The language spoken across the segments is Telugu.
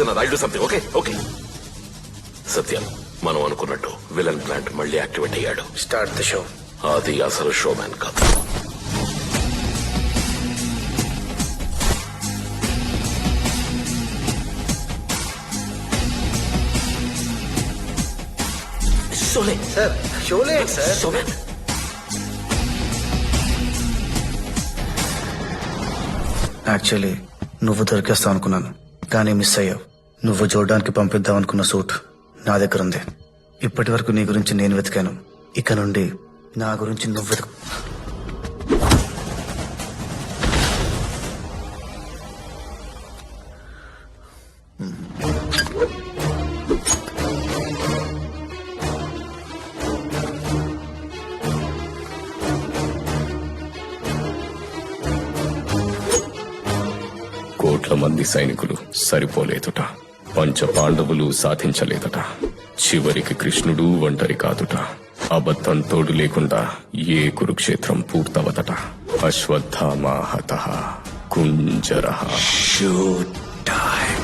నాది. I do something. Okay okay. Satyam, మనం అనుకున్నట్టు విలన్ ప్లాంట్ మళ్ళీ యాక్టివేట్ అయ్యాడు. Start the show. అది అసలు షో మ్యాన్ కాదు. Sholay sir Sholay sir. షోమే. యాక్చువల్లీ నువ్వు దొరికేస్తావు అనుకున్నాను, కానీ మిస్ అయ్యావు. నువ్వు చూడడానికి పంపిద్దాం అనుకున్న సూట్ నా దగ్గర ఉంది. ఇప్పటి వరకు నీ గురించి నేను వెతికాను, ఇక నుండి నా గురించి నువ్వు వెతుకు. కోట్ల మంది సైనికులు సరిపోలేదుట, పంచ పాండవులు సాధించలేదట, చివరికి కృష్ణుడు ఒంటరి కాదుట. అబద్ధం తోడు లేకుండా ఏ కురుక్షేత్రం పూర్తవదట. అశ్వత్థామా హతః కుంజరః. Shoot time.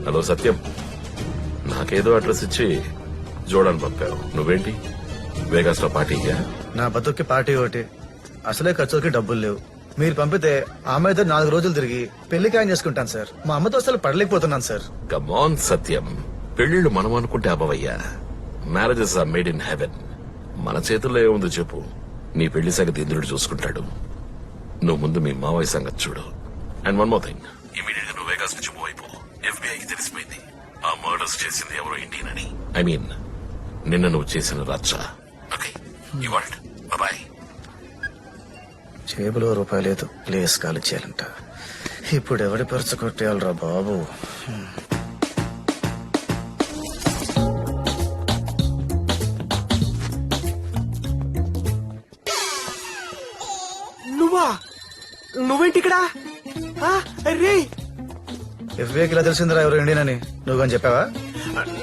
హలో సత్యం, నాకేదో అడ్రస్ ఇచ్చి జోడని పంపావు. నువ్వేంటి వేగాస్ లో పార్టీగా? నా బతుక్కి పార్టీ ఒకటి, అసలే ఖర్చులకి డబ్బులు లేవు. మీరు పంపితే ఆమె దగ్గర 4 రోజులు తిరిగి పెళ్లి ఖాయం చేసుకుంటాను సార్. మా అమ్మతో అసలు పడలేకపోతున్నాను సార్. కమాన్ సత్యం, పెళ్లిళ్ళు మనం అనుకుంటే అవ్వవయ్యా. Marriages are made in heaven. మన చేతుల్లో ఏముంది చెప్పు. నీ పెళ్లి సంగతి ఇంద్రుడు చూసుకుంటాడు. నువ్వు ముందు మీ మావయ్య సంగతి చూడు. And one more thing, immediate గా నువ్వు వేగాస్ నుంచి మూవ్ అయిపో. FBI కి తెలిసిపోయింది ఆ మర్డర్స్ చేసింది ఎవరో ఇండియన్ అని. ఐ మీన్ నిన్న నువ్వు చేసిన రచ్చ. Okay, you want boy. జేబులో రూపాయి లేదు, ప్లేస్ ఖాళీ చేయాలంట. ఇప్పుడు ఎవడి పరుచు కొట్టేయాలరా బాబు. నువ్వేంటి ఇక్కడ? రే, ఎఫ్ఐకి ఇలా తెలిసిందిరా ఎవరు ఇండియన్ అని. నువ్వు అని చెప్పావా?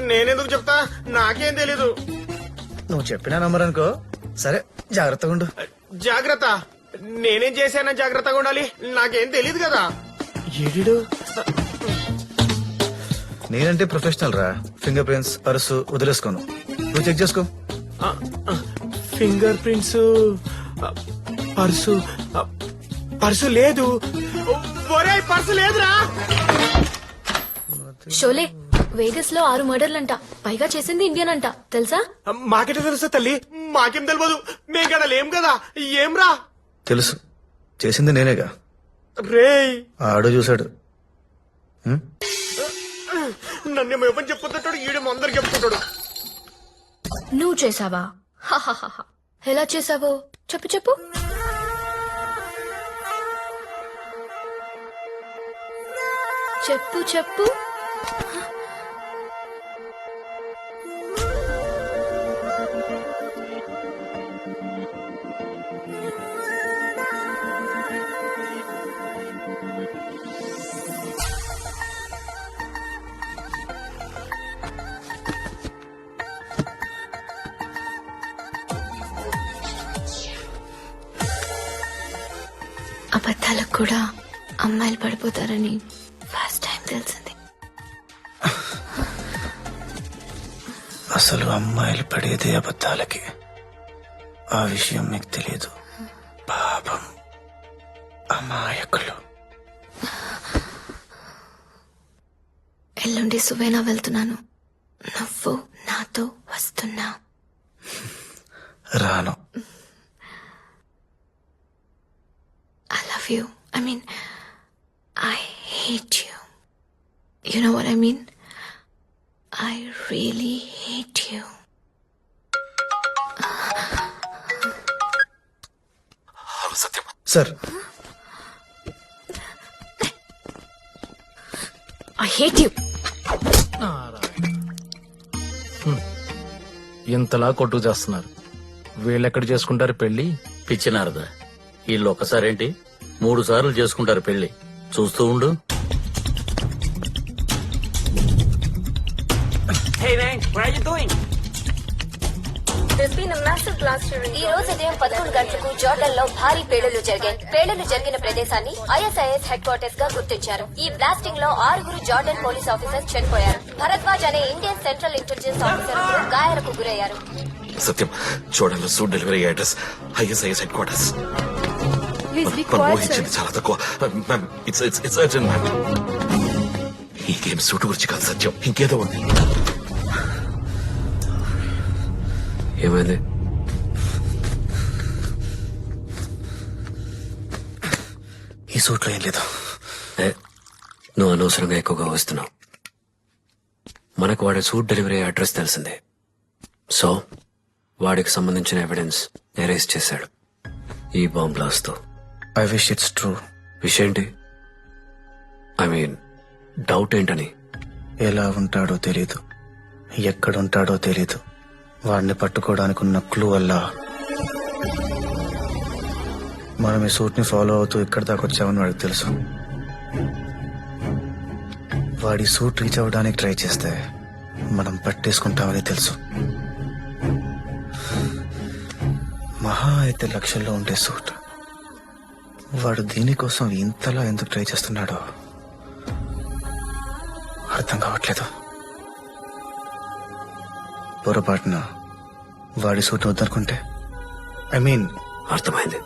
నేనెందుకు చెప్తా, నాకేం తెలీదు. నువ్వు చెప్పినా నమ్మరనుకో. సరే జాగ్రత్తగా ఉండు. జాగ్రత్త? నేనేం చేశానని జాగ్రత్తగా ఉండాలి? నాకేం తెలీదు కదా. ఏడు నేనంటే ప్రొఫెషనల్ రా. ఫింగర్ ప్రింట్స్, పర్సు వదిలేసుకోను. నువ్వు చెక్ చేసుకో. ఫింగర్ ప్రింట్స్, పర్సు పర్సు లేదు. ఒరేయ్, పర్సు లేదురా. షోలే, వేగస్ లో 6 మర్డర్లంట, పైగా చేసింది ఇండియన్ అంట, తెలుసా? మాకెట తెలుసా తల్లి? మాకేం తెలియదు, మేము కదా లేం కదా. ఏం రా? తెలుసు, చేసింది నేనేగా. రేయ్, ఆడు చూశాడు. నన్ను మేపని చెప్పుకుంటాడు, ఈడేమో అందరికి చెప్పుకుంటాడు. నువ్వు చేసావా? హాహాహా. ఎలా చేసావో చెప్పు చెప్పు. చెప్పు చెప్పు. అబద్ధాలకు కూడా అమ్మాయిలు పడిపోతారని ఫస్ట్ టైం తెలిసింది. అసలు అమ్మాయిలు పడేదే అబద్ధాలకి. ఆ విషయం మీకు తెలియదు. పాపం అమాయకులు. ఎల్లుండి సువేనా వెళ్తున్నాను, నువ్వు నాతో వస్తున్నా? రాను. I love you. I mean, I hate you. You know what I mean? I really hate you. Hello Satyam. Sir, I hate you. ఇంతలా కొట్టుకు చేస్తున్నారు. వీళ్ళెక్కడ చేసుకుంటారు పెళ్లి? పిచ్చినారదా, వీళ్ళు ఒక్కసారేంటి 3 సార్లు చేసుకుంటారు పెళ్లి. చూస్తూ ఉండు. Hey man, what are you doing? ఈ రోజు ఉదయం 11 గంటలకు జోర్డన్ లో భారీ పేలుళ్లు జరిగాయి. పేలుళ్లు జరిగిన ప్రదేశాన్ని ISIS హెడ్ క్వార్టర్స్ గా గుర్తించారు. ఈ బ్లాస్టింగ్ లో 6 జోర్డన్ పోలీస్ ఆఫీసర్స్ చనిపోయారు. భరద్వాజ్ అనే ఇండియన్ సెంట్రల్ ఇంటెలిజెన్స్ ఆఫీసర్ గాయాలకు గురయ్యారు. సత్యం చూడండి suit delivery address ISIS head quarters. మనం ఊహించింది చాలా తక్కువ మ్యామ్. It's urgent ma'am. ఈ గేమ్ సూట్ గురించి కాదు సత్యం, ఇంకేదో ఉంది. ఏమైంది? ఈ సూట్లో ఏం లేదు. నువ్వు అనవసరంగా ఎక్కువగా వస్తున్నావు. మనకు వాడి సూట్ డెలివరీ అడ్రస్ తెలిసిందే. సో వాడికి సంబంధించిన ఎవిడెన్స్ ఎరేజ్ చేశాడు ఈ బాంబ్ బ్లాస్ట్ తో. I wish it's true. విషయం ఏంటి? ఐ మీన్ డౌట్ ఏంటని? ఎలా ఉంటాడో తెలీదు, ఎక్కడుంటాడో తెలీదు. వాడిని పట్టుకోవడానికి ఉన్న క్లూ వల్ల మనం ఈ సూట్ ని ఫాలో అవుతూ ఇక్కడి దాకా వచ్చామని వాడికి తెలుసు. వాడి సూట్ రీచ్ అవ్వడానికి ట్రై చేస్తే మనం పట్టేసుకుంటామని తెలుసు. మహా అయితే లక్షల్లో ఉండే సూట్. వాడు దీనికోసం ఇంతలా ఎందుకు ట్రై చేస్తున్నాడో అర్థం కావట్లేదు. పొరపాటున వాడి సూట్ వద్దనుకుంటే ఐ మీన్ అర్థమైంది.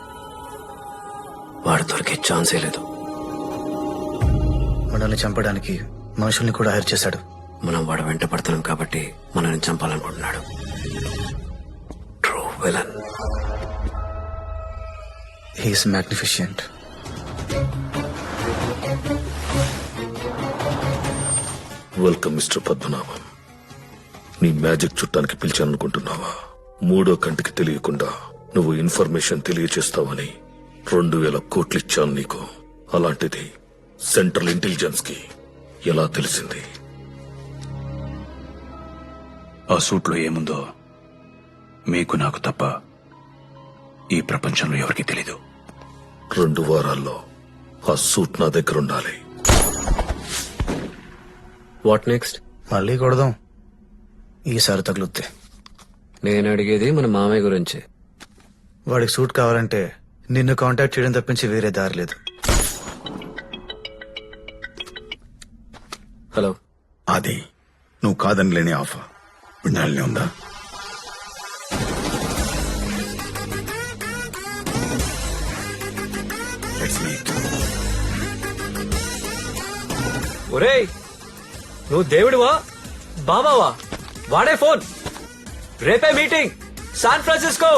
వాడు దొరికే ఛాన్సే లేదు. మనల్ని చంపడానికి మనుషుల్ని కూడా హైర్ చేశాడు. మనం వాడు వెంట పడుతున్నాం కాబట్టి మనల్ని చంపాలనుకుంటున్నాడు. True villain. He's magnificent. Welcome mister Padmanabham. నీ మ్యాజిక్ చుట్టానికి పిలిచాననుకుంటున్నావా? మూడో కంటికి తెలియకుండా నువ్వు ఇన్ఫర్మేషన్ తెలియచేస్తావని 2000 కోట్లు ఇచ్చాను నీకు. అలాంటిది సెంట్రల్ ఇంటెలిజెన్స్ కి ఎలా తెలిసింది? ఆ సూట్లో ఏముందో మీకు నాకు తప్ప ఈ ప్రపంచంలో ఎవరికీ తెలీదు. 2 వారాల్లో ఆ సూట్ నా దగ్గర ఉండాలి. What next? మళ్ళీ కొడదాం, ఈసారి తగులుద్ది. నేను అడిగేది మన మామయ్య గురించి. వాడికి సూట్ కావాలంటే నిన్ను కాంటాక్ట్ చేయడం తప్పించి వేరే దారి లేదు. హలో. అది నువ్వు కాదని లేని ఆఫర్ వినాలని ఉందా? ఒరేయ్, నువ్వు దేవుడివా బాబావా? వాడే ఫోన్. రేపే మీటింగ్, శాన్ ఫ్రాన్సిస్కో.